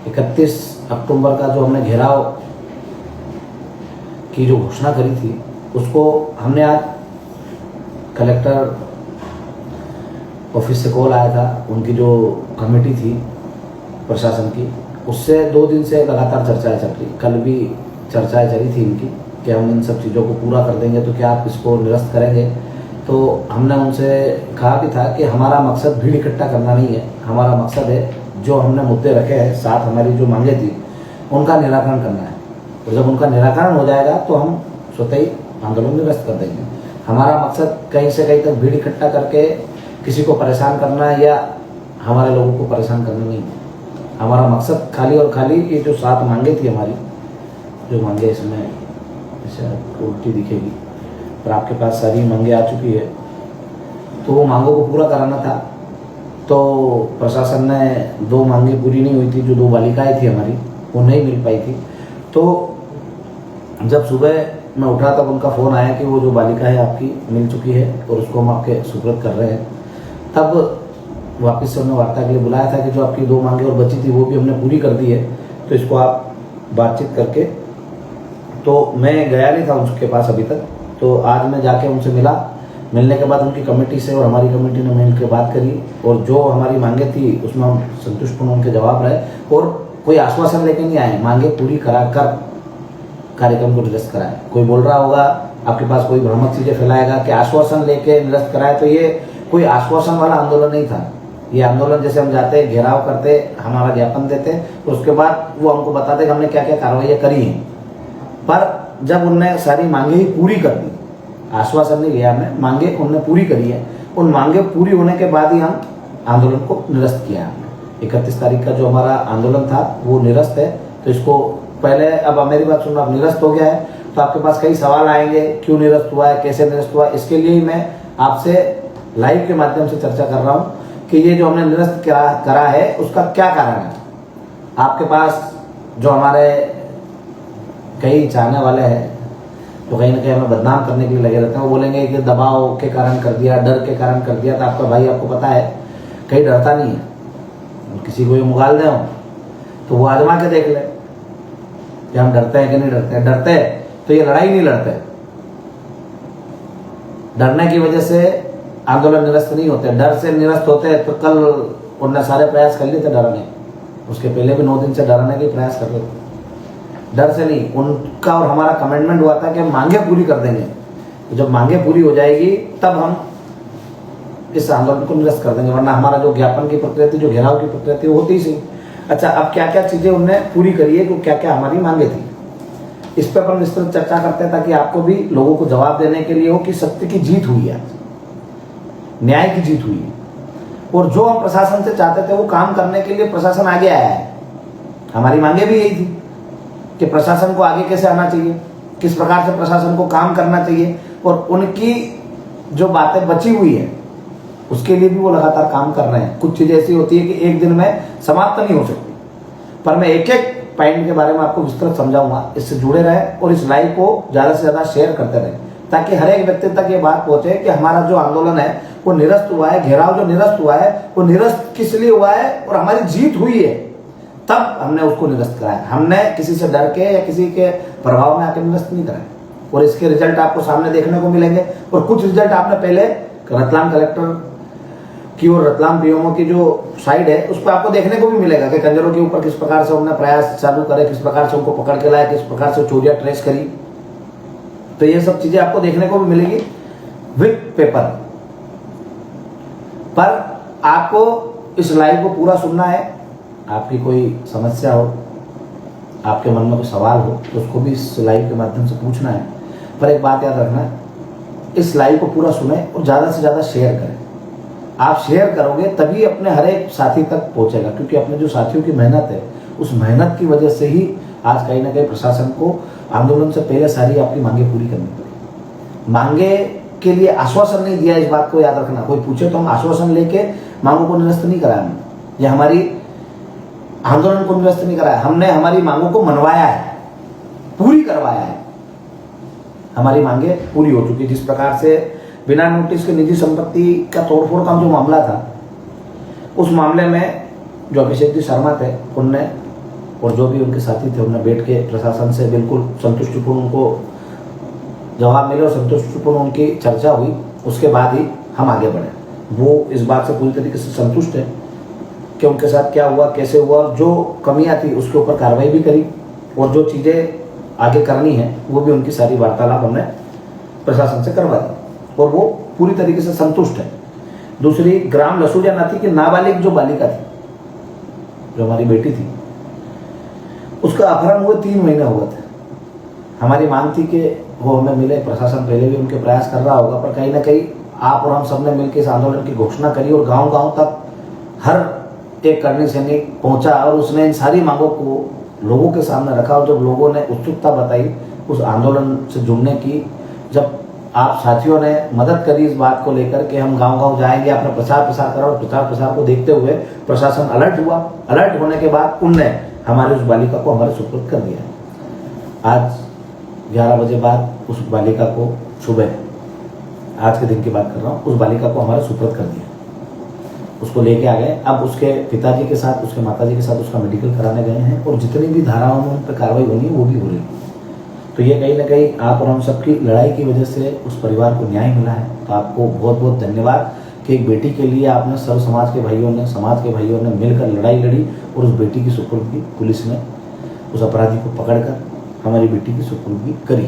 31 अक्टूबर का जो हमने घेराव की जो घोषणा करी थी, उसको हमने आज कलेक्टर ऑफिस से कॉल आया था, उनकी जो कमेटी थी प्रशासन की, उससे 2 दिन से लगातार चर्चाएं चल रही। कल भी चर्चाएं चली थी इनकी कि हम इन सब चीज़ों को पूरा कर देंगे, तो क्या आप इसको निरस्त करेंगे। तो हमने उनसे कहा भी था कि हमारा मकसद भीड़ इकट्ठा करना नहीं है, हमारा मकसद है जो हमने मुद्दे रखे हैं, साथ हमारी जो मांगे थी, उनका निराकरण करना है। और जब उनका निराकरण हो जाएगा तो हम स्वतः ही आंदोलन निरस्त कर देंगे। हमारा मकसद कहीं से कहीं तक भीड़ इकट्ठा करके किसी को परेशान करना या हमारे लोगों को परेशान करना नहीं है। हमारा मकसद खाली और खाली ये जो 7 मांगे थी हमारी, जो मांगे इसमें ऐसे उल्टी दिखेगी पर आपके पास सारी मांगे आ चुकी है, तो वो मांगों को पूरा कराना था। तो प्रशासन ने 2 मांगे पूरी नहीं हुई थी, जो 2 बालिकाएं थी हमारी, वो नहीं मिल पाई थी। तो जब सुबह मैं उठा तब उनका फ़ोन आया कि वो जो बालिका है आपकी मिल चुकी है और उसको हम आपके सुपुर्द कर रहे हैं। तब वापस से उन्होंने वार्ता के लिए बुलाया था कि जो आपकी 2 मांगे और बची थी वो भी हमने पूरी कर दी है, तो इसको आप बातचीत करके। तो मैं गया नहीं था उनके पास अभी तक, तो आज मैं जाके उनसे मिला। मिलने के बाद उनकी कमेटी से और हमारी कमेटी ने मिल के बात करी, और जो हमारी मांगे थी उसमें हम संतुष्टपूर्ण उनके जवाब रहे और कोई आश्वासन लेके नहीं आए, मांगे पूरी करा कर कार्यक्रम को निरस्त कराए। कोई बोल रहा होगा आपके पास, कोई भ्रामक चीजें फैलाएगा कि आश्वासन लेके निरस्त कराए, तो ये कोई आश्वासन वाला आंदोलन नहीं था। ये आंदोलन जैसे हम जाते, घेराव करते, हमारा ज्ञापन देते, तो उसके बाद वो हमको बताते कि हमने क्या क्या कार्रवाई करी हैं। पर जब उनने सारी मांगे ही पूरी कर दी, आश्वासन नहीं लिया हमने, मांगे उनने पूरी करी है, उन मांगे पूरी होने के बाद ही हम आंदोलन को निरस्त किया हमने। 31 तारीख का जो हमारा आंदोलन था वो निरस्त है। तो इसको पहले, अब मेरी बात सुनना, अब निरस्त हो गया है तो आपके पास कई सवाल आएंगे, क्यों निरस्त हुआ है, कैसे निरस्त हुआ है। इसके लिए मैं आपसे लाइव के माध्यम से चर्चा कर रहा हूँ कि ये जो हमने निरस्त करा है उसका क्या कारण है। आपके पास जो हमारे कई चाहने वाले हैं तो कहीं ना कहीं हमें बदनाम करने के लिए लगे रहते हैं, वो बोलेंगे कि दबाव के कारण कर दिया, डर के कारण कर दिया। तो आपका भाई, आपको पता है, कहीं डरता नहीं है। किसी को ये मुगाल दे तो वो आजमा के देख ले कि हम डरते हैं कि नहीं डरते हैं। डरते तो ये लड़ाई नहीं लड़ते। डरने की वजह से आंदोलन निरस्त नहीं होते, डर से निरस्त होते हैं। तो कल उन्होंने सारे प्रयास कर लिए थे डरने, उसके पहले भी 9 दिन से डरने के प्रयास कर रहे थे। डर से नहीं, उनका और हमारा कमिटमेंट हुआ था कि हम मांगे पूरी कर देंगे। तो जब मांगे पूरी हो जाएगी तब हम इस आंदोलन को निरस्त कर देंगे, वरना हमारा जो ज्ञापन की प्रक्रिया थी, जो घेराव की प्रक्रिया थी, वो होती ही सही। अच्छा, अब क्या क्या चीजें उनने पूरी करी है, तो क्या क्या हमारी मांगे थी, इस पर अपन विस्तृत चर्चा करते हैं, ताकि आपको भी लोगों को जवाब देने के लिए हो कि सत्य की जीत हुई है, न्याय की जीत हुई है। और जो हम प्रशासन से चाहते थे वो काम करने के लिए प्रशासन आगे आया है। हमारी मांगे भी यही थी कि प्रशासन को आगे कैसे आना चाहिए, किस प्रकार से प्रशासन को काम करना चाहिए, और उनकी जो बातें बची हुई है उसके लिए भी वो लगातार काम कर रहे हैं। कुछ चीजें ऐसी होती है कि एक दिन में समाप्त नहीं हो सकती, पर मैं एक एक पॉइंट के बारे में आपको विस्तृत समझाऊंगा। इससे जुड़े रहे और इस लाइव को ज्यादा से ज्यादा शेयर करते रहे, ताकि हर एक व्यक्ति तक ये बात पहुंचे कि हमारा जो आंदोलन है वो निरस्त हुआ है, घेराव जो निरस्त हुआ है वो निरस्त किस लिए हुआ है और हमारी जीत हुई है, तब हमने उसको निरस्त कराया। हमने किसी से डर के या किसी के प्रभाव में आकर निरस्त नहीं कराया। और इसके रिजल्ट आपको सामने देखने को मिलेंगे। और कुछ रिजल्ट आपने पहले रतलाम कलेक्टर की और रतलाम पीएमओ की जो साइड है उस पर आपको देखने को भी मिलेगा कि कंजरों के ऊपर किस प्रकार से उन्होंने प्रयास चालू करे, किस प्रकार से उनको पकड़ के लाया, किस प्रकार से चोरियां ट्रेस करी। तो ये सब चीजें आपको देखने को भी मिलेगी विद पेपर। पर आपको इस लाइव को पूरा सुनना है। आपकी कोई समस्या हो, आपके मन में कोई सवाल हो, तो उसको भी इस लाइव के माध्यम से पूछना है। पर एक बात याद रखना, इस लाइव को पूरा सुने और ज़्यादा से ज़्यादा शेयर करें। आप शेयर करोगे तभी अपने हर एक साथी तक पहुंचेगा, क्योंकि अपने जो साथियों की मेहनत है उस मेहनत की वजह से ही आज कहीं ना कहीं प्रशासन को आंदोलन से पहले सारी आपकी मांगे पूरी करनी पड़ी। मांगे के लिए आश्वासन नहीं दिया, इस बात को याद रखना। कोई पूछे तो हम आश्वासन लेके मांगों को निरस्त नहीं कराया हमने, या हमारी आंदोलन को निरस्त नहीं कराया। हमने हमारी मांगों को मनवाया है, पूरी करवाया है। हमारी मांगे पूरी हो चुकी। जिस प्रकार से बिना नोटिस के निजी संपत्ति का तोड़फोड़ का जो मामला था, उस मामले में जो अभिषेक जी शर्मा थे उनने और जो भी उनके साथी थे उन्होंने बैठ के प्रशासन से बिल्कुल संतुष्टिपूर्ण उनको जवाब मिले और संतुष्टिपूर्ण उनकी चर्चा हुई। उसके बाद ही हम आगे बढ़े। वो इस बात से पूरी तरीके से संतुष्ट है कि उनके साथ क्या हुआ, कैसे हुआ, और जो कमियां थी उसके ऊपर कार्रवाई भी करी, और जो चीज़ें आगे करनी है वो भी उनकी सारी वार्तालाप हमने प्रशासन से करवा दी, और वो पूरी तरीके से संतुष्ट है। दूसरी, ग्राम लसूजा नाती की नाबालिग जो बालिका थी, जो हमारी बेटी थी, उसका अपहरण हुए 3 महीने हुए थे। हमारी मांग थी कि वो हमें मिले। प्रशासन पहले भी उनके प्रयास कर रहा होगा, पर कहीं ना कहीं आप और हम सब ने मिलकर इस आंदोलन की घोषणा करी और गांव-गांव तक हर एक करनी सैनिक पहुंचा और उसने इन सारी मांगों को लोगों के सामने रखा। और जब लोगों ने उत्सुकता बताई उस आंदोलन से जुड़ने की, जब आप साथियों ने मदद करी इस बात को लेकर कि हम गांव-गांव जाएंगे, अपना प्रचार प्रसार करा, और प्रचार प्रसार को देखते हुए प्रशासन अलर्ट हुआ। अलर्ट होने के बाद उनने हमारी उस बालिका को हमारे सुपुर्द कर दिया। आज 11 बजे बाद उस बालिका को, सुबह आज के दिन की बात कर रहा हूँ, उस बालिका को हमारे सुपुर्द कर दिया। उसको लेके आ गए। अब उसके पिताजी के साथ, उसके माताजी के साथ उसका मेडिकल कराने गए हैं, और जितनी भी धाराओं में उन पर कार्रवाई होनी है वो भी हो रही है। तो ये कहीं ना कहीं आप और हम सबकी लड़ाई की वजह से उस परिवार को न्याय मिला है। तो आपको बहुत बहुत धन्यवाद कि एक बेटी के लिए आपने सर्व समाज के भाइयों ने, समाज के भाइयों ने मिलकर लड़ाई लड़ी और उस बेटी की सुपुर्दगी पुलिस ने उस अपराधी को पकड़कर हमारी बेटी की सुपुर्दगी करी।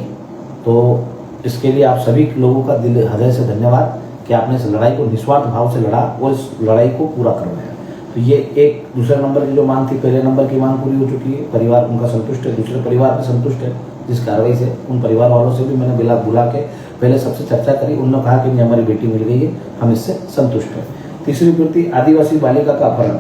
तो इसके लिए आप सभी लोगों का दिल हृदय से धन्यवाद कि आपने इस लड़ाई को निस्वार्थ भाव से लड़ा और इस लड़ाई को पूरा करवाया। तो ये एक दूसरे नंबर की जो मांग थी, पहले नंबर की मांग पूरी हो चुकी है, परिवार उनका संतुष्ट है, दूसरे परिवार भी संतुष्ट है जिस कार्रवाई से। उन परिवार वालों से भी मैंने बुला के पहले सबसे चर्चा करी। उन्होंने कहा कि नहीं, हमारी बेटी मिल गई है, हम इससे संतुष्ट हैं। तीसरी पूर्ति, आदिवासी बालिका का अपहरण,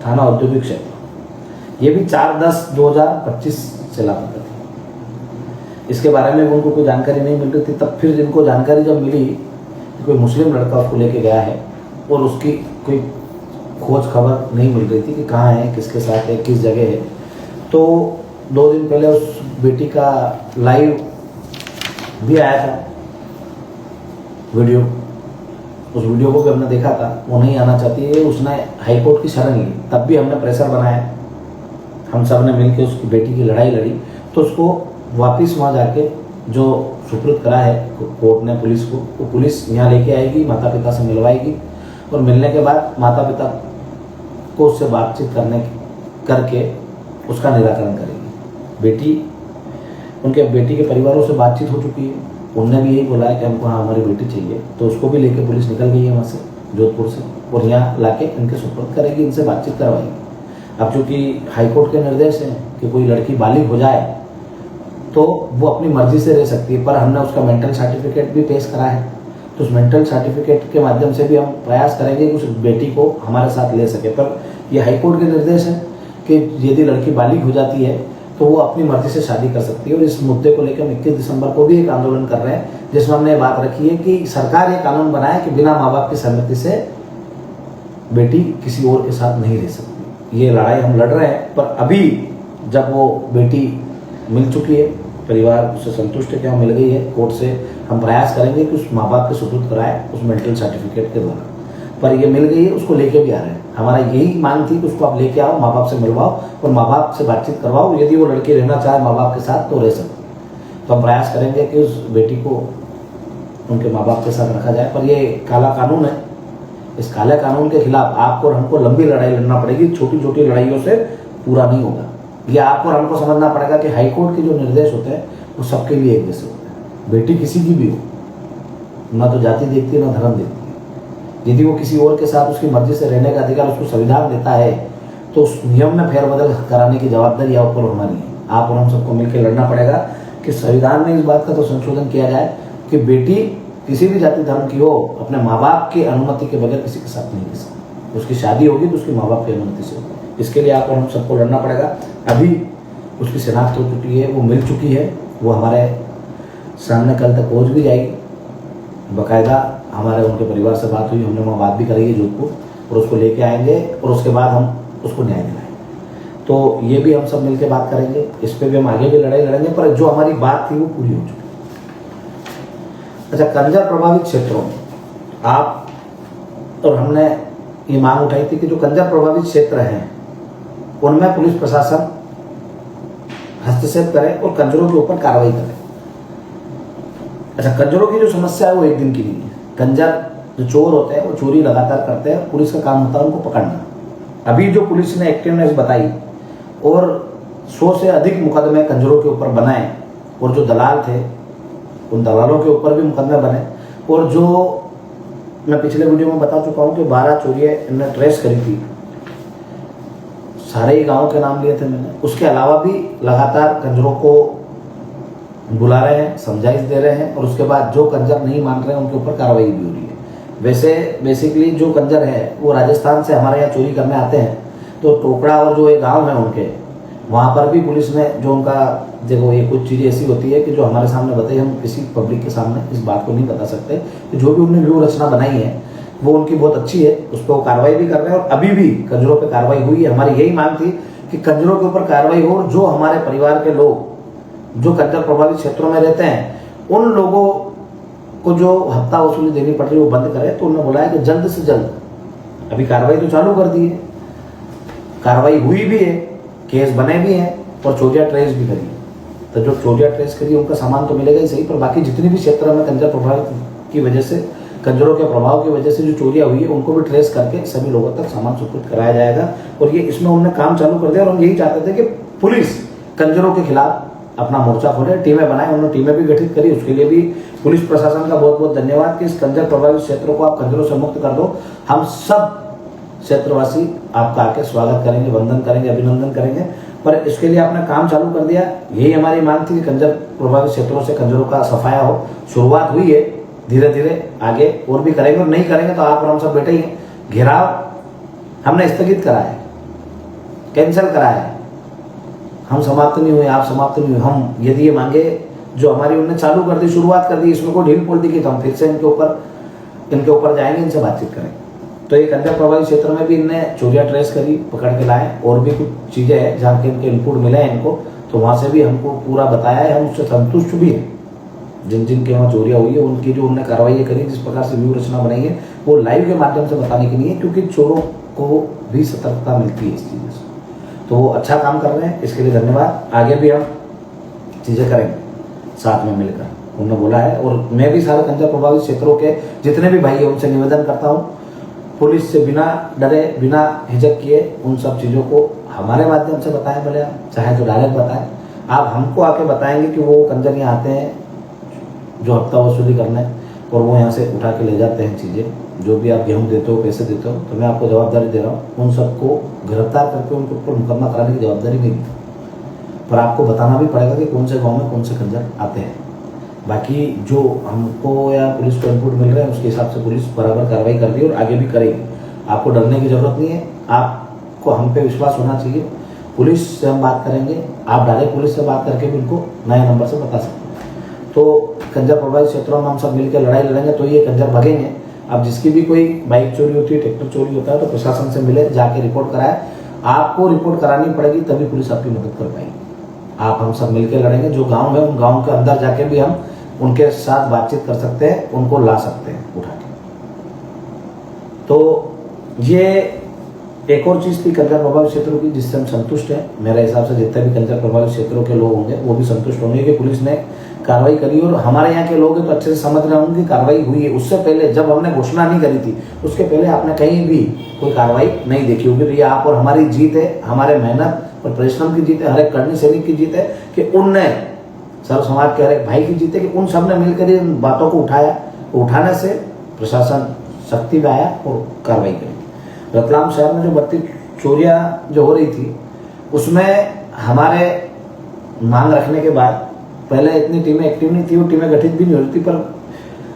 थाना औद्योगिक क्षेत्र, ये भी 4/10/2025 से लापता थी। इसके बारे में उनको कोई जानकारी नहीं मिल रही थी। तब फिर जिनको जानकारी जब मिली, कोई मुस्लिम लड़का उसको लेके गया है और उसकी कोई खोज खबर नहीं मिल रही थी कि कहाँ है, किसके साथ है, किस जगह है। तो 2 दिन पहले उस बेटी का लाइव भी आया था वीडियो। उस वीडियो को भी हमने देखा था। वो नहीं आना चाहती है, उसने हाईकोर्ट की शरण ली। तब भी हमने प्रेशर बनाया, हम सब ने मिलकर उसकी बेटी की लड़ाई लड़ी। तो उसको वापस वहाँ जाके जो सुपुर्द करा है कोर्ट ने पुलिस को, वो पुलिस यहाँ लेके आएगी, माता पिता से मिलवाएगी, और मिलने के बाद माता पिता को उससे बातचीत करके उसका निराकरण करेगी। उनके बेटी के परिवारों से बातचीत हो चुकी है, उनने भी यही बोला है कि हमको हाँ हमारी बेटी चाहिए। तो उसको भी लेके पुलिस निकल गई है वहाँ से, जोधपुर से, और यहाँ लाके इनके सुपुर्द करेगी, इनसे बातचीत करवाएगी। अब चूँकि हाईकोर्ट के निर्देश हैं कि कोई लड़की बालिग हो जाए तो वो अपनी मर्जी से रह सकती है, पर हमने उसका मेंटल सर्टिफिकेट भी पेश करा है। तो उस मेंटल सर्टिफिकेट के माध्यम से भी हम प्रयास करेंगे कि उस बेटी को हमारे साथ ले सके। पर ये हाईकोर्ट के निर्देश है कि यदि लड़की बालिग हो जाती है तो वो अपनी मर्जी से शादी कर सकती है। और इस मुद्दे को लेकर हम 21 दिसंबर को भी एक आंदोलन कर रहे हैं, जिसमें हमने बात रखी है कि सरकार ये कानून बनाए कि बिना माँ बाप की सहमति से बेटी किसी और के साथ नहीं रह सकती। ये लड़ाई हम लड़ रहे हैं, पर अभी जब वो बेटी मिल चुकी है, परिवार उससे संतुष्ट है कि हम मिल गई है, कोर्ट से हम प्रयास करेंगे कि उस माँ बाप के सुपुर्द कराए उस मेंटल सर्टिफिकेट के द्वारा। पर ये मिल गई है, उसको लेके भी आ रहे हैं। हमारा यही मांग थी कि उसको आप लेके आओ, माँ बाप से मिलवाओ और माँ बाप से बातचीत करवाओ। यदि वो लड़की रहना चाहे माँ बाप के साथ तो रह सकती। तो हम प्रयास करेंगे कि उस बेटी को उनके माँ बाप के साथ रखा जाए। पर ये काला कानून है, इस काले कानून के खिलाफ आपको और हमको लंबी लड़ाई लड़ना पड़ेगी। छोटी छोटी लड़ाइयों से पूरा नहीं होगा। ये आपको और हमको समझना पड़ेगा कि हाईकोर्ट के जो निर्देश होते हैं वो सबके लिए एक जैसे होते हैं। बेटी किसी की भी हो, ना तो जाति देखती है ना धर्म देखती है। यदि वो किसी और के साथ उसकी मर्जी से रहने का अधिकार उसको संविधान देता है तो उस नियम में फेरबदल कराने की जवाबदारी आप पर हमारी है। आप और हम सबको मिलकर लड़ना पड़ेगा कि संविधान में इस बात का तो संशोधन किया जाए कि बेटी किसी भी जाति धर्म की हो, अपने माँ बाप की अनुमति के बगैर किसी के साथ नहीं रह सकती। उसकी शादी होगी तो उसके माँ बाप की अनुमति से होगी। इसके लिए आप और हम सबको लड़ना पड़ेगा। अभी उसकी शिनाख्त हो चुकी है, वो मिल चुकी है, वो हमारे सामने कल तक पहुंच भी जाएगी। बाकायदा हमारे उनके परिवार से बात हुई, हमने वहाँ बात भी करी है जोधपुर, और उसको लेके आएंगे और उसके बाद हम उसको न्याय दिलाएंगे। तो ये भी हम सब मिलकर बात करेंगे, इस पर भी हम आगे भी लड़ाई लड़ेंगे। पर जो हमारी बात थी वो पूरी हो चुकी। अच्छा, कंजर प्रभावित क्षेत्रों में आप और हमने ये मांग उठाई थी कि जो कंजर प्रभावित क्षेत्र हैं उनमें पुलिस प्रशासन हस्तक्षेप करें और कंजरों के ऊपर कार्रवाई करें। अच्छा, कंजरों की जो समस्या है वो एक दिन की नहीं है। कंजर जो चोर होते हैं वो चोरी लगातार करते हैं, पुलिस का काम होता है उनको पकड़ना। अभी जो पुलिस ने एक्टिवनेस बताई और 100 से अधिक मुकदमे कंजरों के ऊपर बनाए, और जो दलाल थे उन दलालों के ऊपर भी मुकदमे बने, और जो मैं पिछले वीडियो में बता चुका हूँ कि 12 चोरियाँ इन्होंने ट्रेस करी थी, सारे ही गाँव के नाम लिए थे मैंने। उसके अलावा भी लगातार कंजरों को बुला रहे हैं, समझाइश दे रहे हैं, और उसके बाद जो कंजर नहीं मान रहे हैं उनके ऊपर कार्रवाई भी हो रही है। वैसे बेसिकली जो कंजर है वो राजस्थान से हमारे यहाँ चोरी करने आते हैं, तो टोकड़ा और जो एक गांव है उनके, वहाँ पर भी पुलिस ने जो उनका, देखो ये कुछ चीज़ें ऐसी होती है कि जो हमारे सामने बताई, हम किसी पब्लिक के सामने इस बात को नहीं बता सकते कि जो भी उन्होंने व्यू रचना बनाई है वो उनकी बहुत अच्छी है, उस पर वो कार्रवाई भी कर रहे हैं, और अभी भी कंजरों पर कार्रवाई हुई है। हमारी यही मांग थी कि कंजरों के ऊपर कार्रवाई हो, और जो हमारे परिवार के लोग जो कंजर प्रभावित क्षेत्रों में रहते हैं उन लोगों को जो हफ्ता वसूली देनी पड़ रही है वो बंद करें। तो उन्होंने बोला है कि जल्द से जल्द, अभी कार्रवाई तो चालू कर दी है, कार्रवाई हुई भी है, केस बने भी हैं, और चोरियां ट्रेस भी करी। तो जो चोरियां ट्रेस करी उनका सामान तो मिलेगा ही सही, पर बाकी जितनी भी क्षेत्र में कंजर प्रभावित की वजह से, कंजरों के प्रभाव की वजह से जो चोरियां हुई है उनको भी ट्रेस करके सभी लोगों तक सामान सुपुर्द कराया जाएगा। और ये इसमें उन्होंने काम चालू कर दिया, और हम यही चाहते थे कि पुलिस कंजरों के खिलाफ अपना मोर्चा खोले, टीमें बनाए। उन्होंने टीमें भी गठित करी, उसके लिए भी पुलिस प्रशासन का बहुत बहुत धन्यवाद कि इस कंजर प्रभावित क्षेत्रों को आप कंजरों से मुक्त कर दो। हम सब क्षेत्रवासी आपका आके स्वागत करेंगे, वंदन करेंगे, अभिनंदन करेंगे, पर इसके लिए आपने काम चालू कर दिया। यही हमारी मांग थी कि कंजर प्रभावित क्षेत्रों से कंजरों का सफाया हो। शुरुआत हुई है, धीरे धीरे आगे और भी करेंगे, और नहीं करेंगे तो आप और हम सब बैठे ही हैं। घेराव हमने स्थगित करा है, कैंसिल करा है, हम समाप्त नहीं हुए, आप समाप्त नहीं हुए। हम यदि ये मांगे जो हमारी उन्होंने चालू कर दी, शुरुआत कर दी, इसमें कोई ढील पोल दिखी तो हम फिर से इनके ऊपर जाएंगे, इनसे बातचीत करेंगे। तो ये कंजर प्रभावित क्षेत्र में भी इनने चोरियां ट्रेस करी, पकड़ के लाए, और भी कुछ चीजें हैं जहाँ के इनके इनपुट मिले हैं इनको, तो वहां से भी हमको पूरा बताया है, हम उससे संतुष्ट भी हैं। जिन जिन के वहाँ चोरियां हुई है उनकी जो उन्होंने कार्रवाई करी, जिस प्रकार से व्यू रचना बनाई है, वो लाइव के माध्यम से बताने की नहीं है, क्योंकि चोरों को भी सतर्कता मिलती है इस चीज़ से। तो वो अच्छा काम कर रहे हैं, इसके लिए धन्यवाद। आगे भी हम चीज़ें करेंगे साथ में मिलकर, उन्होंने बोला है। और मैं भी सारे कंजर प्रभावित क्षेत्रों के जितने भी भाई हैं उनसे निवेदन करता हूँ, पुलिस से बिना डरे, बिना हिचक किए उन सब चीज़ों को हमारे माध्यम से बताएं, भले आप चाहे तो डायरेक्ट बताएं। आप हमको आके बताएंगे कि वो कंजर यहाँ आते हैं जो हफ्ता वसूली करने, और वो यहाँ से उठा के ले जाते हैं चीज़ें, जो भी आप गेहूँ देते हो, पैसे देते हो, तो मैं आपको जवाबदारी दे रहा हूँ, उन सबको गिरफ्तार करके उनके ऊपर मुकदमा कराने की जवाबदारी मेरी, पर आपको बताना भी पड़ेगा कि कौन से गांव में कौन से कंजर आते हैं। बाकी जो हमको या पुलिस को इनपुट मिल रहे हैं उसके हिसाब से पुलिस बराबर कार्रवाई कर रही है और आगे भी करेगी। आपको डरने की जरूरत नहीं है, आपको हम पे विश्वास होना चाहिए। पुलिस से हम बात करेंगे, आप डायरेक्ट पुलिस से बात करके भी उनको नए नंबर से बता सकते हैं। तो कंजर प्रभावित क्षेत्रों में हम सब मिलकर लड़ाई लड़ेंगे तो ये कंजर भगेंगे। अब जिसकी भी कोई बाइक चोरी होती है, ट्रैक्टर चोरी होता है, तो प्रशासन से मिले, जाके रिपोर्ट कराए। आपको रिपोर्ट करानी पड़ेगी, तभी पुलिस आपकी मदद कर पाएगी। आप हम सब मिलकर लड़ेंगे। जो गांव है उन गांव के अंदर जाके भी हम उनके साथ बातचीत कर सकते हैं, उनको ला सकते हैं उठा के। तो ये एक और चीज थी कंजर प्रभावित क्षेत्रों की, जिससे हम संतुष्ट हैं। मेरे हिसाब से जितने भी कंजर प्रभावित क्षेत्रों के लोग होंगे वो भी संतुष्ट होंगे कि पुलिस ने कार्रवाई करी, और हमारे यहाँ के लोग तो अच्छे से समझ रहे होंगे कि कार्रवाई हुई है। उससे पहले जब हमने घोषणा नहीं करी थी, उसके पहले आपने कहीं भी कोई कार्रवाई नहीं देखी होगी। तो ये आप और हमारी जीत है, हमारे मेहनत और परिश्रम की जीत है, हर एक कर्णी सैनिक की जीत है कि उनने, सर्व समाज के हर एक भाई की जीत है कि उन सब ने मिलकर इन बातों को उठाया। उठाने से प्रशासन शक्ति में आया और कार्रवाई करी। रतलाम शहर में जो 32 चोरियां जो हो रही थी, उसमें हमारे मांग रखने के बाद पहले इतनी टीमें एक्टिव नहीं थी, वो टीमें गठित भी नहीं हो रही थी, पर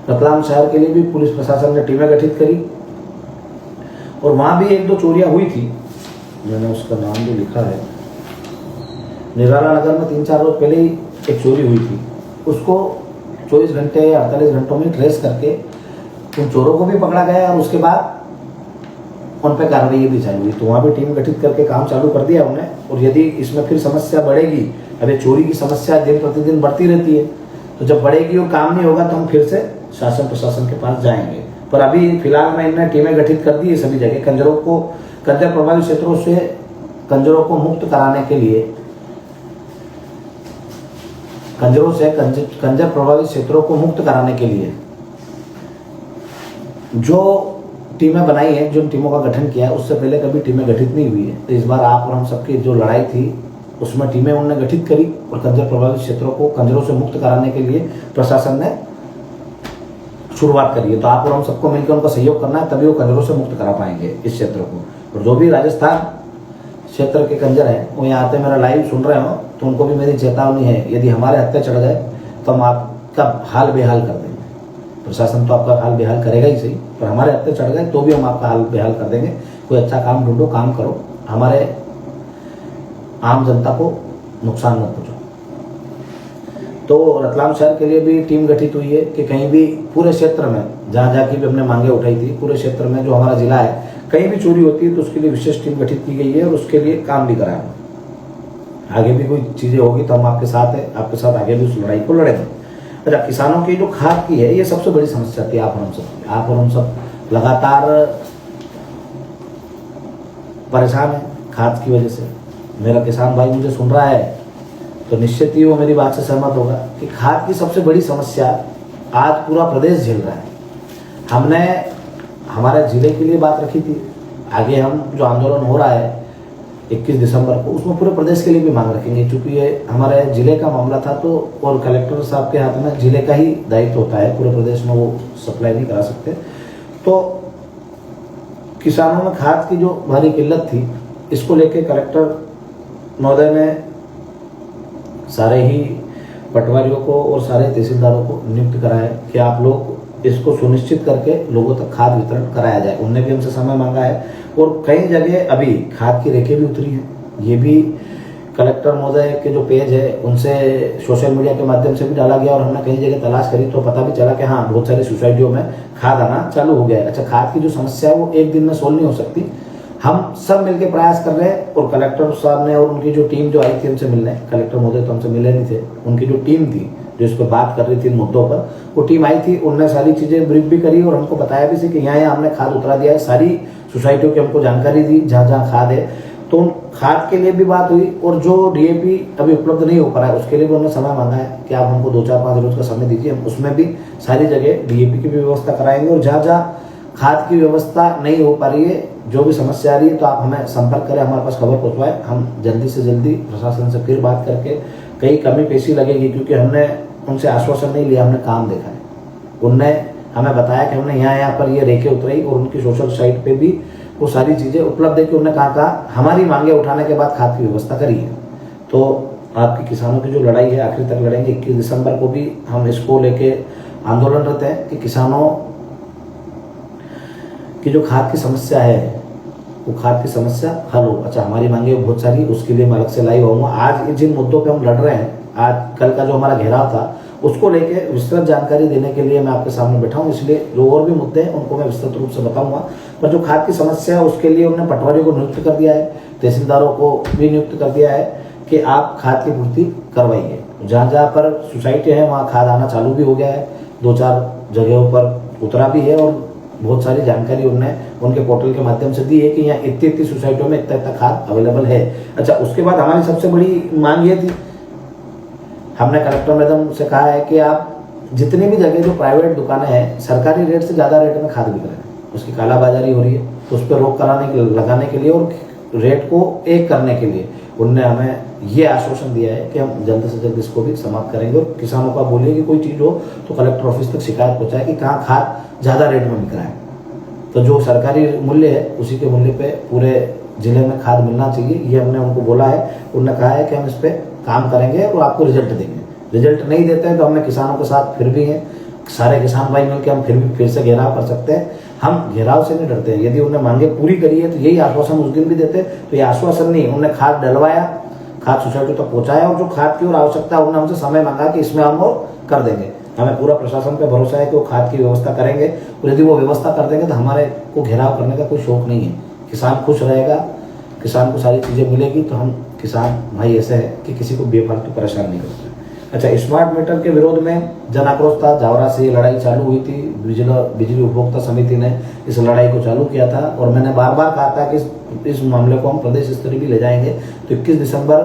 रतलाम शहर के लिए भी पुलिस प्रशासन ने टीमें गठित करी, और वहां भी 1-2 चोरियां हुई थी। मैंने उसका नाम भी लिखा है। निराला नगर में 3-4 रोज पहले ही एक चोरी हुई थी, उसको 24 घंटे या 48 घंटों में ट्रेस करके उन चोरों को भी पकड़ा गया, और उसके बाद उन पर कार्रवाई भी चालू हुई। तो वहाँ भी टीम गठित करके काम चालू कर दिया उन्हें। और यदि इसमें फिर समस्या बढ़ेगी, अभी चोरी की समस्या दिन प्रतिदिन बढ़ती रहती है, तो जब बढ़ेगी और काम नहीं होगा तो हम फिर से शासन प्रशासन के पास जाएंगे। पर अभी फिलहाल में इन्होंने टीमें गठित कर दी है सभी जगह। कंजर प्रभावित क्षेत्रों से कंजरों को मुक्त कराने के लिए कंजरों से कंजर प्रभावित क्षेत्रों को मुक्त कराने के लिए जो टीमें बनाई हैं, जिन टीमों का गठन किया है, उससे पहले कभी टीमें गठित नहीं हुई है। तो इस बार आप और हम सबकी जो लड़ाई थी उसमें टीमें उन्होंने गठित करी और कंजर प्रभावित क्षेत्रों को कंजरों से मुक्त कराने के लिए प्रशासन ने शुरुआत करी है। तो आप और हम सबको मिलकर उनका सहयोग करना है, तभी वो कंजरों से मुक्त करा पाएंगे इस क्षेत्र को। और जो भी राजस्थान क्षेत्र के कंजर हैं वो यहाँ आते मेरा लाइव सुन रहे हो तो उनको भी मेरी चेतावनी है, यदि हमारे हत्थे चढ़ गए तो हम आपका हाल बेहाल कर देंगे। प्रशासन तो आपका हाल बेहाल करेगा ही सही, पर हमारे हत्थे चढ़ गए तो भी हम आपका हाल बेहाल कर देंगे। कोई अच्छा काम ढूंढो, काम करो, हमारे आम जनता को नुकसान मत पहुंचाओ। तो रतलाम शहर के लिए भी टीम गठित हुई है कि कहीं भी पूरे क्षेत्र में जहाँ जहाँ की भी हमने मांगे उठाई थी, पूरे क्षेत्र में जो हमारा जिला है कहीं भी चोरी होती है तो उसके लिए विशेष टीम गठित की गई है और उसके लिए काम भी कराया। आगे भी कोई चीजें होगी तो हम आपके साथ है, आपके साथ आगे भी उस लड़ाई को लड़ेंगे। अच्छा, किसानों की जो खाद की है ये सबसे बड़ी समस्या थी आप और हम सब लगातार परेशान है खाद की वजह से। मेरा किसान भाई मुझे सुन रहा है तो निश्चित ही वो मेरी बात से सहमत होगा कि खाद की सबसे बड़ी समस्या आज पूरा प्रदेश झेल रहा है। हमने हमारे जिले के लिए बात रखी थी, आगे हम जो आंदोलन हो रहा है 21 दिसंबर को उसमें पूरे प्रदेश के लिए भी मांग रखेंगे, क्योंकि ये हमारे जिले का मामला था तो और कलेक्टर साहब के हाथ में जिले का ही दायित्व होता है, पूरे प्रदेश में वो सप्लाई नहीं करा सकते। तो किसानों में खाद की जो भारी किल्लत थी इसको लेके कलेक्टर महोदय ने सारे ही पटवारियों को और सारे तहसीलदारों को नियुक्त करा है कि आप लोग इसको सुनिश्चित करके लोगों तक खाद वितरण कराया जाए। उनने भी हमसे समय मांगा है और कई जगह अभी खाद की रेखें भी उतरी हैं। ये भी कलेक्टर महोदय के जो पेज है उनसे सोशल मीडिया के माध्यम से भी डाला गया और हमने कई जगह तलाश करी तो पता भी चला कि हाँ बहुत सारी सोसाइटियों में खाद आना चालू हो गया है। अच्छा, खाद की जो समस्या है वो एक दिन में सोल्व नहीं हो सकती, हम सब मिलकर प्रयास कर रहे हैं। और कलेक्टर साहब ने और उनकी जो टीम जो आई थी हमसे मिलने, कलेक्टर महोदय तो हमसे मिले नहीं थे, उनकी जो टीम थी जो इस पर बात कर रही थी इन मुद्दों पर, वो टीम आई थी, उनने सारी चीजें ब्रीफ भी करी और हमको बताया भी थी कि यहाँ हमने खाद उतरा दिया है। सारी सोसाइटियों की हमको जानकारी दी जहाँ जहाँ खाद है, तो उन खाद के लिए भी बात हुई। और जो डीएपी अभी उपलब्ध नहीं हो पा रहा है उसके लिए भी उन्होंने समय मांगा है कि आप हमको 2-4-5 रोज का समय दीजिए, हम उसमें भी सारी जगह डीएपी की भी व्यवस्था कराएंगे। और जहाँ जहाँ खाद की व्यवस्था नहीं हो पा रही है, जो भी समस्या आ रही है, तो आप हमें संपर्क करें, हमारे पास खबर पहुंचवाएं, हम जल्दी से जल्दी प्रशासन से फिर बात करके कहीं कमी पेशी लगेगी, क्योंकि हमने उनसे आश्वासन नहीं लिया, हमने काम देखा है। उनने हमें बताया कि हमने यहाँ पर ये रेखे उतराई और उनकी सोशल साइट पे भी वो सारी चीजें उपलब्ध है कि उन्होंने कहा हमारी मांगे उठाने के बाद खाद की व्यवस्था करी है। तो आपकी किसानों की जो लड़ाई है आखिर तक लड़ेंगे। 21 दिसंबर को भी हम इसको लेके आंदोलनरत हैं कि किसानों की जो खाद की समस्या है वो खाद की समस्या हल हो। अच्छा, हमारी मांगे बहुत सारी, उसके लिए मैं अलग से लाइव आऊंगा। आज जिन मुद्दों पे हम लड़ रहे हैं, आज कल का जो हमारा घेराव था उसको लेके विस्तृत जानकारी देने के लिए मैं आपके सामने बैठा हूँ, इसलिए जो और भी मुद्दे हैं उनको मैं विस्तृत रूप से बताऊंगा। पर जो खाद की समस्या है उसके लिए उन्होंने पटवारियों को नियुक्त कर दिया है, तहसीलदारों को भी नियुक्त कर दिया है कि आप खाद की पूर्ति करवाइए। जहाँ जहाँ पर सोसाइटी है वहाँ खाद आना चालू भी हो गया है, 2-4 जगहों पर उतरा भी है और बहुत सारी जानकारी उन्होंने उनके पोर्टल के माध्यम से दी है कि यहाँ इतनी सोसाइटियों में इतना खाद अवेलेबल है। अच्छा, उसके बाद हमारी सबसे बड़ी मांग ये थी, हमने कलेक्टर मैडम से कहा है कि आप जितनी भी जगह जो प्राइवेट दुकानें हैं सरकारी रेट से ज़्यादा रेट में खाद बिक रहे हैं, उसकी कालाबाजारी हो रही है, तो उस पर रोक लगाने के लिए और रेट को एक करने के लिए उनने हमें ये आश्वासन दिया है कि हम जल्द से जल्द इसको भी समाप्त करेंगे। और किसानों का बोलिए कि कोई चीज़ हो तो कलेक्टर ऑफिस तक शिकायत पहुँचाए कि कहाँ खाद ज़्यादा रेट में बिक रहा है, तो जो सरकारी मूल्य है उसी के मूल्य पे पूरे जिले में खाद मिलना चाहिए। ये हमने उनको बोला है, उन्होंने कहा है कि हम इस पर काम करेंगे और आपको रिजल्ट देंगे। रिजल्ट नहीं देते हैं तो हमने किसानों के साथ फिर भी हैं, सारे किसान भाई मिलकर हम फिर से घेराव कर सकते हैं। हम घेराव से नहीं डरते हैं, यदि उन्होंने मांगे पूरी करी है तो यही आश्वासन उस दिन भी देते, तो ये आश्वासन नहीं, उन्होंने खाद डलवाया, खाद सोसाइटी तक पहुंचाया और जो खाद की और आवश्यकता है उन्होंने हमसे समय मांगा कि इसमें हम और कर देंगे। हमें पूरा प्रशासन पे भरोसा है कि वो खाद की व्यवस्था करेंगे और यदि वो व्यवस्था कर देंगे तो हमारे को घेराव करने का कोई शौक नहीं है। किसान खुश रहेगा, किसान को सारी चीज़ें मिलेगी, तो हम किसान भाई ऐसे हैं कि किसी को बेफालतू परेशान नहीं करते। अच्छा, स्मार्ट मीटर के विरोध में जन आक्रोश था, जावरा से ये लड़ाई चालू हुई थी, बिजली उपभोक्ता समिति ने इस लड़ाई को चालू किया था और मैंने बार बार कहा था कि इस मामले को हम प्रदेश स्तरीय भी ले जाएंगे। तो 21 दिसंबर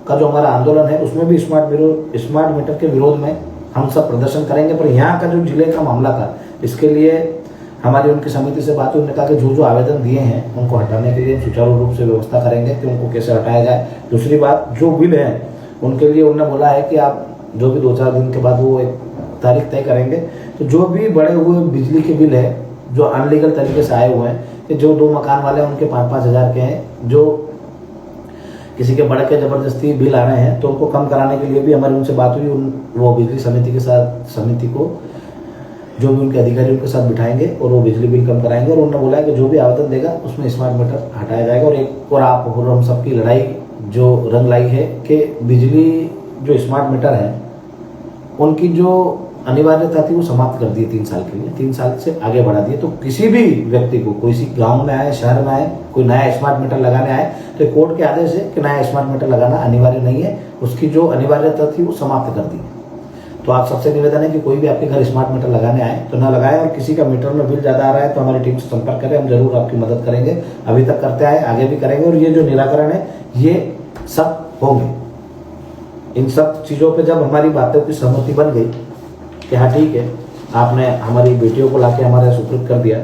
का जो हमारा आंदोलन है उसमें भी स्मार्ट मीटर के विरोध में हम सब प्रदर्शन करेंगे। पर यहाँ का जो जिले का मामला था, इसके लिए हमारी उनकी समिति से बात हुई। उन्होंने कहा कि जो आवेदन दिए हैं उनको हटाने के लिए सुचारू रूप से व्यवस्था करेंगे कि उनको कैसे हटाया जाए। दूसरी बात, जो बिल है उनके लिए उन्होंने बोला है कि आप जो भी 2-4 दिन के बाद वो एक तारीख तय करेंगे, तो जो भी बढ़े हुए बिजली के बिल है जो अनलीगल तरीके से आए हुए हैं, कि जो 2 मकान वाले हैं उनके 5-5 हज़ार के हैं, जो किसी के बढ़ के जबरदस्ती बिल आ रहे हैं तो उनको कम कराने के लिए भी हमारी उनसे बात हुई। वो बिजली समिति को जो भी उनके अधिकारी उनके साथ बिठाएंगे और वो बिजली बिल कम कराएंगे। और उन्होंने बोला है कि जो भी आवेदन देगा उसमें स्मार्ट मीटर हटाया जाएगा। और आप और हम सबकी लड़ाई जो रंग लाई है कि बिजली जो स्मार्ट मीटर है उनकी जो अनिवार्यता थी वो समाप्त कर दी 3 साल के लिए, 3 साल से आगे बढ़ा दिए। तो किसी भी व्यक्ति को, कोई सी गांव में आए, शहर में आए, कोई नया स्मार्ट मीटर लगाने आए तो कोर्ट के आदेश है कि नया स्मार्ट मीटर लगाना अनिवार्य नहीं है, उसकी जो अनिवार्यता थी वो समाप्त कर दी। तो आप सबसे निवेदन है कि कोई भी आपके घर स्मार्ट मीटर लगाने आए तो ना लगाए, और किसी का मीटर में बिल ज़्यादा आ रहा है तो हमारी टीम से संपर्क करें, हम जरूर आपकी मदद करेंगे। अभी तक करते आए, आगे भी करेंगे। और ये जो निराकरण है ये सब होंगे। इन सब चीज़ों पे जब हमारी बातों की सहमति बन गई कि हाँ ठीक है, आपने हमारी बेटियों को लाके हमारे सुपुर्द कर दिया,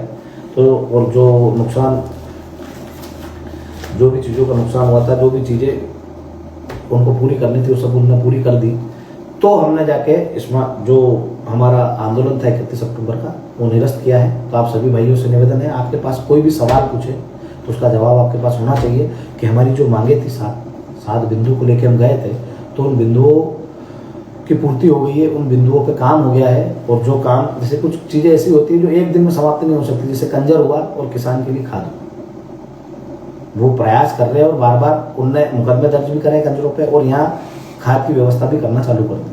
तो और जो नुकसान, जो भी चीज़ों का नुकसान हुआ था, जो भी चीज़ें उनको पूरी करनी थी वो सब उन्होंने पूरी कर दी। तो हमने जाके इसमें जो हमारा आंदोलन था 31 अक्टूबर का वो निरस्त किया है। तो आप सभी भाइयों से निवेदन है, आपके पास कोई भी सवाल पूछे तो उसका जवाब आपके पास होना चाहिए कि हमारी जो मांगे थी 7 बिंदु को लेकर हम गए थे, तो उन बिंदुओं की पूर्ति हो गई है, उन बिंदुओं पे काम हो गया है। और जो काम, जैसे कुछ चीज़ें ऐसी होती है जो एक दिन में समाप्त नहीं हो सकती, जैसे कंजर हुआ और किसान के लिए खाद, वो प्रयास कर रहे हैं और बार बार उनने मुकदमे दर्ज भी करे कंजरों पे और यहाँ खाद की व्यवस्था भी करना चालू कर दी।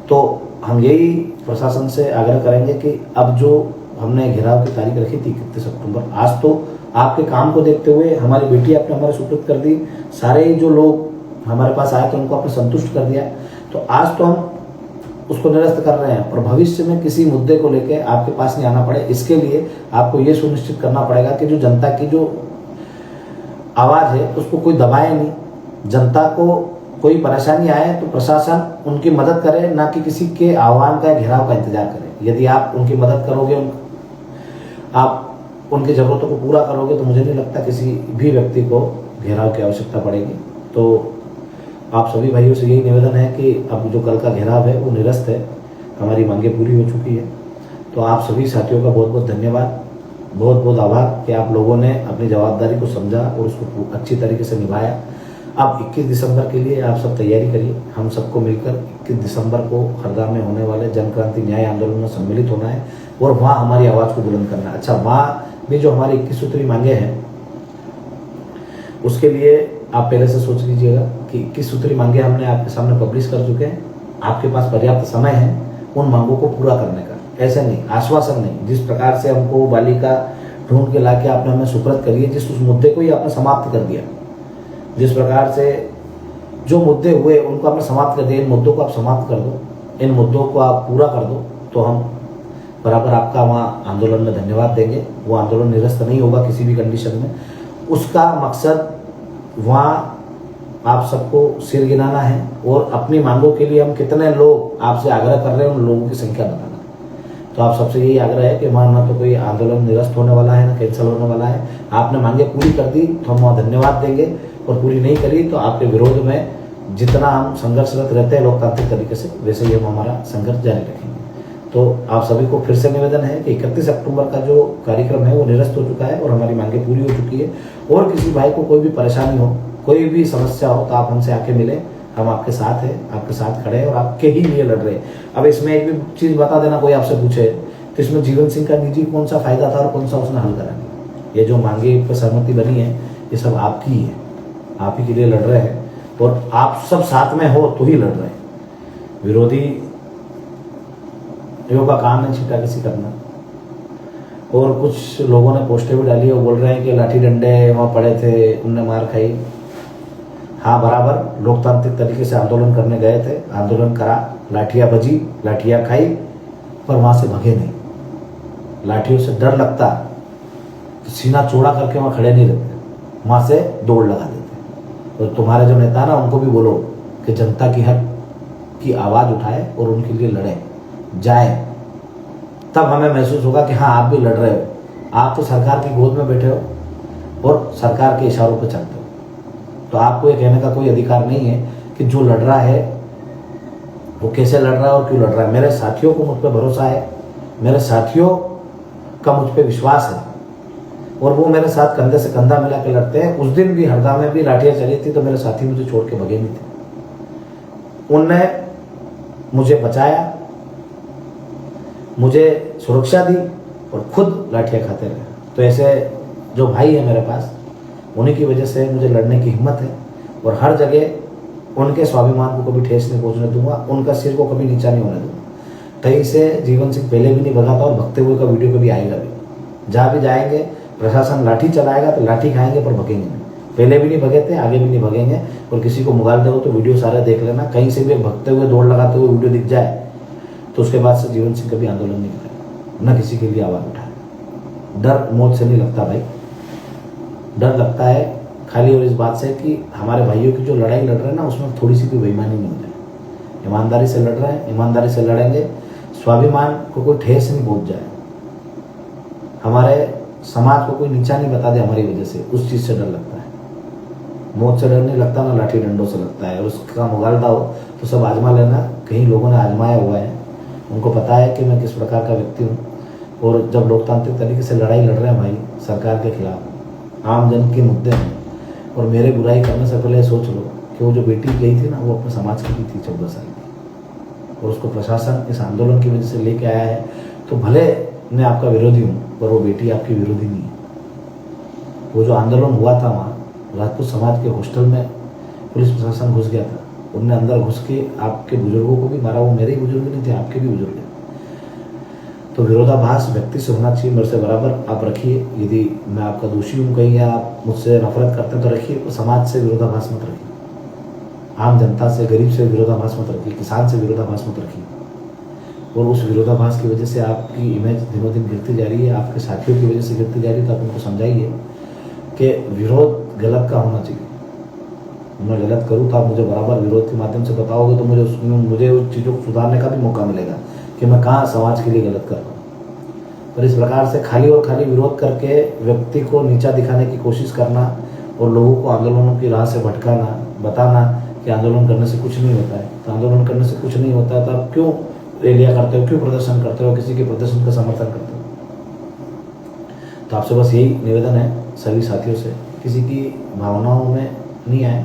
तो हम यही प्रशासन से आग्रह करेंगे कि अब जो हमने घेराव की तारीख रखी थी 31 अक्टूबर, आज तो आपके काम को देखते हुए हमारी बेटी आपने हमारे सुपुर्द कर दी, सारे जो लोग हमारे पास आए थे उनको आपने संतुष्ट कर दिया, तो आज तो हम उसको निरस्त कर रहे हैं। पर भविष्य में किसी मुद्दे को लेकर आपके पास नहीं आना पड़े, इसके लिए आपको ये सुनिश्चित करना पड़ेगा कि जो जनता की जो आवाज़ है उसको कोई दबाए नहीं। जनता को कोई परेशानी आए तो प्रशासन उनकी मदद करे, ना कि किसी के आह्वान का घेराव का इंतजार करे। यदि आप उनकी मदद करोगे, आप उनकी ज़रूरतों को पूरा करोगे, तो मुझे नहीं लगता किसी भी व्यक्ति को घेराव की आवश्यकता पड़ेगी। तो आप सभी भाइयों से यही निवेदन है कि अब जो कल का घेराव है वो निरस्त है, हमारी मांगे पूरी हो चुकी है। तो आप सभी साथियों का बहुत बहुत धन्यवाद, बहुत बहुत आभार कि आप लोगों ने अपनी जवाबदारी को समझा और उसको अच्छी तरीके से निभाया। अब 21 दिसंबर के लिए आप सब तैयारी करिए। हम सबको मिलकर 21 दिसंबर को हरदा में होने वाले जन क्रांति न्याय आंदोलन में सम्मिलित होना है और वहाँ हमारी आवाज़ को बुलंद करना है। अच्छा, वहाँ भी जो हमारी 21 सूत्री मांगे हैं उसके लिए आप पहले से सोच लीजिएगा कि 21 सूत्री मांगे हमने आपके सामने पब्लिश कर चुके हैं। आपके पास पर्याप्त समय है उन मांगों को पूरा करने का। ऐसे नहीं, आश्वासन नहीं, जिस प्रकार से हमको बालिका ढूंढ के लाके आपने हमें सुपुर्द करिए, जिस उस मुद्दे को ही आपने समाप्त कर दिया, जिस प्रकार से जो मुद्दे हुए उनको आपने समाप्त कर दिया, इन मुद्दों को आप समाप्त कर दो, इन मुद्दों को आप पूरा कर दो, तो हम बराबर आपका वहाँ आंदोलन में धन्यवाद देंगे। वो आंदोलन निरस्त नहीं होगा किसी भी कंडीशन में। उसका मकसद वहाँ आप सबको सिर गिनाना है और अपनी मांगों के लिए हम कितने लोग आपसे आग्रह कर रहे हैं उन लोगों की संख्या बताना। तो आप सबसे यही आग्रह है कि वहाँ ना तो कोई आंदोलन निरस्त होने वाला है ना कैंसिल होने वाला है। आपने मांगे पूरी कर दी तो हम वहाँ धन्यवाद देंगे, और पूरी नहीं करी तो आपके विरोध में जितना हम संघर्षरत रहते हैं लोकतांत्रिक तरीके से, वैसे ही हम हमारा संघर्ष जारी रखेंगे। तो आप सभी को फिर से निवेदन है कि 31 अक्टूबर का जो कार्यक्रम है वो निरस्त हो चुका है और हमारी मांगे पूरी हो चुकी है। और किसी भाई को कोई भी परेशानी हो, कोई भी समस्या हो, तो आप हमसे आके मिले, हम आपके साथ हैं, आपके साथ खड़े हैं और आपके ही लिए लड़ रहे हैं। अब इसमें एक भी चीज़ बता देना, कोई आपसे पूछे तो इसमें जीवन सिंह का निजी कौन सा फायदा था और कौन सा उसने हल करा दिया। ये जो मांगे पर सहमति बनी है ये सब आपकी ही है, आप ही के लिए लड़ रहे हैं और आप सब साथ में हो तो ही लड़ रहे हैं। विरोधी यों का काम है छीटा किसी करना। और कुछ लोगों ने पोस्टें भी डाली और बोल रहे हैं कि लाठी डंडे वहाँ पड़े थे, उनने मार खाई। हाँ, बराबर लोकतांत्रिक तरीके से आंदोलन करने गए थे, आंदोलन करा, लाठियाँ बजी, लाठियाँ खाई, पर वहाँ से भगे नहीं। लाठियों से डर लगता तो सीना चौड़ा करके वहाँ खड़े नहीं रहते, वहाँ से दौड़ लगा देते। तो तुम्हारे जो नेता ना उनको भी बोलो कि जनता की हक की आवाज़ उठाए और उनके लिए लड़े जाए, तब हमें महसूस होगा कि हाँ आप भी लड़ रहे हो। आप तो सरकार की गोद में बैठे हो और सरकार के इशारों पर चलते हो, तो आपको ये कहने का कोई अधिकार नहीं है कि जो लड़ रहा है वो कैसे लड़ रहा है और क्यों लड़ रहा है। मेरे साथियों को मुझ पर भरोसा है, मेरे साथियों का मुझ पर विश्वास है और वो मेरे साथ कंधे से कंधा मिला के लड़ते हैं। उस दिन भी हरदा में भी लाठियाँ चली थी तो मेरे साथी मुझे छोड़ के भगे नहीं थे। उनने मुझे बचाया, मुझे सुरक्षा दी और खुद लाठियाँ खाते रहे। तो ऐसे जो भाई है मेरे पास, उन्हीं की वजह से मुझे लड़ने की हिम्मत है और हर जगह उनके स्वाभिमान को कभी ठेस नहीं पहुंचने दूंगा, उनका सिर को कभी नीचा नहीं होने दूंगा। कहीं से जीवन सिंह पहले भी नहीं भगा था और भगते हुए का वीडियो कभी आएगा भी। जहाँ भी जाएंगे प्रशासन लाठी चलाएगा तो लाठी खाएंगे पर भगेंगे नहीं। पहले भी नहीं भगे थे, आगे भी नहीं भगेंगे। और किसी को मुगाल दो तो वीडियो सारे देख लेना, कहीं से भी भगते हुए दौड़ लगाते हुए वीडियो दिख जाए तो उसके बाद से जीवन सिंह कभी आंदोलन नहीं करेगा, न किसी के लिए आवाज़ उठाए। डर मौत से नहीं लगता भाई, डर लगता है खाली और इस बात से कि हमारे भाइयों की जो लड़ाई लड़ रहे हैं ना उसमें थोड़ी सी भी बेईमानी नहीं हो जाए। ईमानदारी से लड़ रहे हैं, ईमानदारी से लड़ेंगे, स्वाभिमान को कोई ठेस नहीं पहुंच जाए, हमारे समाज को कोई नीचा नहीं बता दे हमारी वजह से, उस चीज़ से डर लगता है। मौत से डर नहीं लगता ना लाठी डंडों से लगता है। और उसका मुगालदा हो तो सब आजमा लेना, कहीं लोगों ने आजमाया हुआ है, उनको पता है कि मैं किस प्रकार का व्यक्ति हूँ। और जब लोकतांत्रिक तरीके से लड़ाई लड़ रहे हैं भाई सरकार के खिलाफ, आम जन के मुद्दे हैं, और मेरे बुराई करने से पहले सोच लो कि वो जो बेटी गई थी ना वो अपने समाज की भी थी 14 साल की, और उसको प्रशासन इस आंदोलन की वजह से लेके आया है। तो भले मैं आपका विरोधी हूँ पर वो बेटी आपकी विरोधी नहीं है। वो जो आंदोलन हुआ था वहाँ राजपूत समाज के हॉस्टल में पुलिस प्रशासन घुस गया था, उनने अंदर घुस के आपके बुजुर्गों को भी मारा। वो मेरे ही बुजुर्ग नहीं थे, आपके भी बुजुर्ग हैं। तो विरोधाभास व्यक्ति से होना चाहिए, मेरे से बराबर आप रखिए। यदि मैं आपका दोषी हूँ कहीं या आप मुझसे नफरत करते हैं तो रखिए, तो समाज से विरोधाभास मत रखिए, आम जनता से गरीब से विरोधाभास मत रखिए, किसान से विरोधाभास मत रखिए। और उस विरोधाभास की वजह से आपकी इमेज दिनों दिन गिरती जा रही है, आपके साथियों की वजह से गिरती जा रही है। तो आप उनको समझाइए कि विरोध गलत का होना चाहिए। मैं गलत करूँ तो आप मुझे बराबर विरोध के माध्यम से बताओगे तो मुझे उस चीज़ों को सुधारने का भी मौका मिलेगा कि मैं कहाँ समाज के लिए गलत कर रहा हूँ। पर इस प्रकार से खाली और खाली विरोध करके व्यक्ति को नीचा दिखाने की कोशिश करना और लोगों को आंदोलनों की राह से भटकाना, बताना कि आंदोलन करने से कुछ नहीं होता है, तो आंदोलन करने से कुछ नहीं होता है तो आप क्यों रैलियाँ करते हो, क्यों प्रदर्शन करते हो, किसी के प्रदर्शन का समर्थन करते हो। तो आपसे बस यही निवेदन है सभी साथियों से, किसी की भावनाओं में नहीं आए।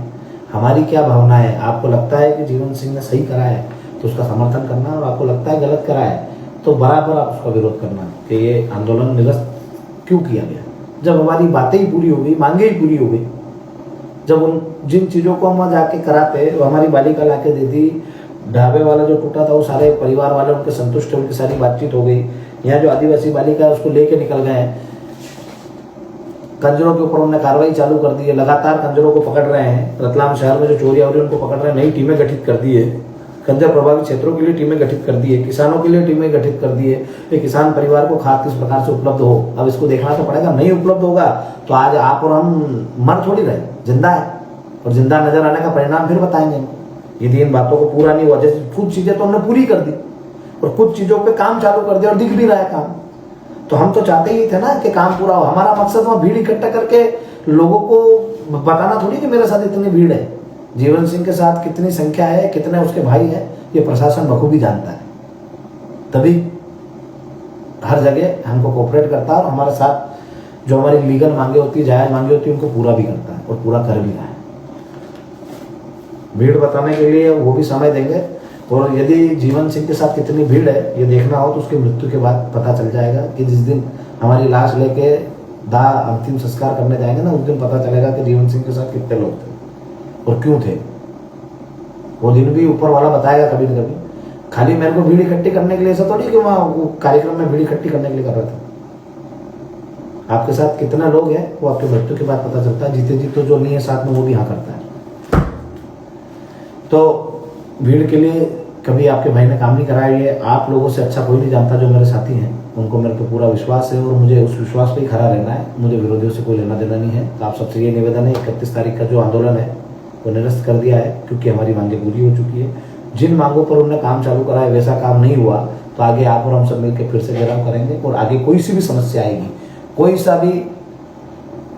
हमारी क्या भावना है, आपको लगता है कि जीवन सिंह ने सही करा है तो उसका समर्थन करना, और आपको लगता है गलत करा है तो बराबर आप उसका विरोध करना कि ये आंदोलन निरस्त क्यों किया गया। जब हमारी बातें ही पूरी हो गई, मांगे ही पूरी हो गई, जब उन जिन चीज़ों को हम जाके कराते, वो हमारी बालिका ला के दे दी, ढाबे वाला जो टूटा था वो सारे परिवार वाले उनके संतुष्ट है, उनकी सारी बातचीत हो गई। यहाँ जो आदिवासी बालिका है उसको लेके निकल गए हैं, कंजरों के ऊपर उन्होंने कार्रवाई चालू कर दी है, लगातार कंजरों को पकड़ रहे हैं। रतलाम शहर में जो चोरियां हो रही है उनको पकड़ रहे हैं, नई टीमें गठित कर दी है, कंजर प्रभावित क्षेत्रों के लिए टीमें गठित कर दी है, किसानों के लिए टीमें गठित कर दी है कि किसान परिवार को खाद किस प्रकार से उपलब्ध हो। अब इसको देखना तो पड़ेगा, नहीं उपलब्ध होगा तो आज आप और हम मर थोड़ी रहे, जिंदा है, और जिंदा नजर आने का परिणाम फिर बताएंगे। यदि इन बातों को पूरा नहीं हुआ, जैसे कुछ चीजें तो हमने पूरी कर दी और कुछ चीजों पे काम चालू कर दिया और दिख भी रहा है काम, तो हम तो चाहते ही थे ना कि काम पूरा हो। हमारा मकसद वहां भीड़ इकट्ठा करके लोगों को बताना थोड़ी कि मेरे साथ इतनी भीड़ है, जीवन सिंह के साथ कितनी संख्या है, कितने उसके भाई हैं, ये प्रशासन बखूबी जानता है। तभी हर जगह हमको कोऑपरेट करता है और हमारे साथ जो हमारी लीगल मांगे होती है, जायज मांगे होती है, उनको पूरा भी करता है और पूरा कर भी रहा है। भीड़ बताने के लिए वो भी समय देंगे, और यदि जीवन सिंह के साथ कितनी भीड़ है ये देखना हो तो उसकी मृत्यु के बाद पता चल जाएगा कि जिस दिन हमारी लाश लेके अंतिम संस्कार करने जाएंगे ना, उस दिन पता चलेगा कि जीवन सिंह के साथ कितने लोग थे और क्यों थे। वो दिन भी ऊपर वाला बताएगा कभी न कभी। खाली मेरे को भीड़ इकट्ठी करने के लिए ऐसा थोड़ी कि वहाँ वो कार्यक्रम में भीड़ इकट्ठी करने के लिए कर रहा था। आपके साथ कितने लोग हैं वो आपके मृत्यु के बाद पता चलता है। जीते जी तो जो नहीं है साथ में वो भी हाँ करता है। तो भीड़ के लिए कभी आपके भाई ने काम नहीं कराया। ये आप लोगों से अच्छा कोई नहीं जानता, जो मेरे साथी हैं उनको मेरे पे पूरा विश्वास है और मुझे उस विश्वास पे ही खड़ा रहना है। मुझे विरोधियों से कोई लेना देना नहीं है। तो आप सबसे ये निवेदन है, 31 तारीख का जो आंदोलन है वो निरस्त कर दिया है, क्योंकि हमारी मांगें पूरी हो चुकी है। जिन मांगों पर उन्होंने काम चालू करा है वैसा काम नहीं हुआ तो आगे आप और हम सब मिलकर फिर से घेराव करेंगे, और आगे कोई सी भी समस्या आएगी, कोई सा भी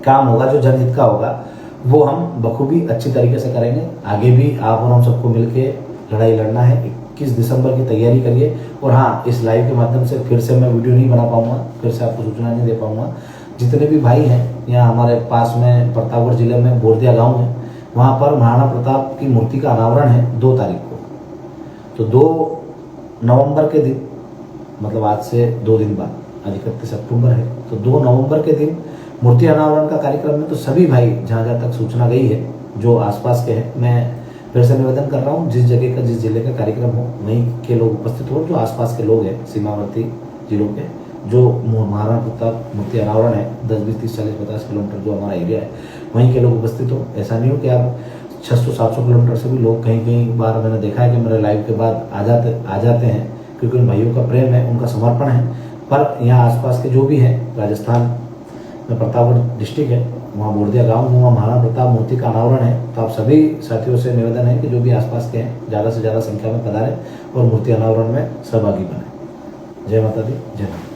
काम होगा जो जनहित का होगा, वो हम बखूबी अच्छी तरीके से करेंगे। आगे भी आप और हम सबको मिलकर लड़ाई लड़ना है। 21 दिसंबर की तैयारी करिए। और हाँ, इस लाइव के माध्यम से फिर से मैं वीडियो नहीं बना पाऊंगा, फिर से आपको सूचना नहीं दे पाऊंगा। जितने भी भाई हैं यहाँ हमारे पास में प्रतापगढ़ जिले में बोरदिया गांव है, वहाँ पर महाराणा प्रताप की मूर्ति का अनावरण है 2 तारीख को। तो 2 नवंबर के दिन, मतलब आज से 2 दिन बाद, आज 31 अक्टूबर है, तो 2 नवंबर के दिन मूर्ति अनावरण का कार्यक्रम है। तो सभी भाई जहाँ जहाँ तक सूचना गई है, जो आसपास के हैं, मैं फिर से निवेदन कर रहा हूँ, जिस जगह का, जिस जिले का कार्यक्रम हो वहीं के लोग उपस्थित हो, जो आसपास के लोग हैं सीमावर्ती जिलों के, जो महाराणा प्रताप मूर्ति अनावरण है 10, 20, 30, 40, 50 किलोमीटर जो हमारा एरिया है, वहीं के लोग उपस्थित हो। ऐसा नहीं हो कि आप 600-700 किलोमीटर से भी लोग कहीं बार मैंने देखा है कि मेरे लाइव के बाद आ जाते हैं, क्योंकि उन भाइयों का प्रेम है, उनका समर्पण है। पर यहाँ आसपास के जो भी हैं, राजस्थान में प्रतापगढ़ डिस्ट्रिक्ट है, वहाँ बोरदिया गांव में वहाँ महाराणा प्रताप मूर्ति का अनावरण है। तो आप सभी साथियों से निवेदन है कि जो भी आसपास के हैं ज़्यादा से ज़्यादा संख्या में पधारें और मूर्ति अनावरण में सहभागी बने। जय माता दी, जय माता।